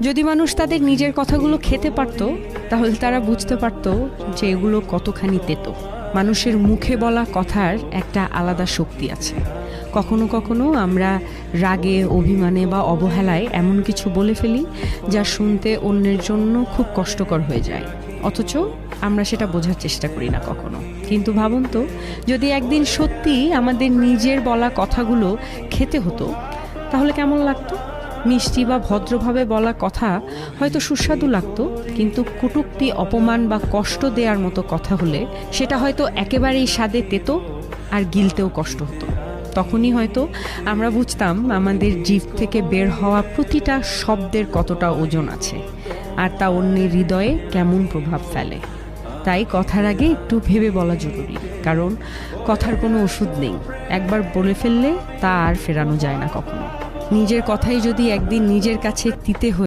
যদি মানুষ তাদের নিজের কথাগুলো খেতে পারত, তাহলে তারা বুঝতে পারত যে এগুলো কতখানি তেতো। মানুষের মুখে বলা কথার একটা আলাদা শক্তি আছে। কখনো কখনো আমরা রাগে, অভিমানে বা অবহেলায় এমন কিছু বলে ফেলি যা শুনতে অন্যের জন্য খুব কষ্টকর হয়ে যায়, অথচ আমরা সেটা বোঝার চেষ্টা করি না কখনো। কিন্তু ভাবুন তো, যদি একদিন সত্যি আমাদের নিজের বলা কথাগুলো খেতে হতো, তাহলে কেমন লাগতো? মিষ্টি বা ভদ্রভাবে বলা কথা হয়তো সুস্বাদু লাগতো, কিন্তু কটূক্তি, অপমান বা কষ্ট দেওয়ার মতো কথা হলে সেটা হয়তো একেবারেই স্বাদে তেতো আর গিলতেও কষ্ট হতো। তখনই হয়তো আমরা বুঝতাম আমাদের জিভ থেকে বের হওয়া প্রতিটা শব্দের কতটা ওজন আছে, আর তা অন্যের হৃদয়ে কেমন প্রভাব ফেলে। তাই কথার আগে একটু ভেবে বলা জরুরি, কারণ কথার কোনো ওষুধ নেই। একবার বলে ফেললে তা আর ফেরানো যায় না কখনো। নিজের কথাই যদি একদিন নিজের কাছে তিতে হয়ে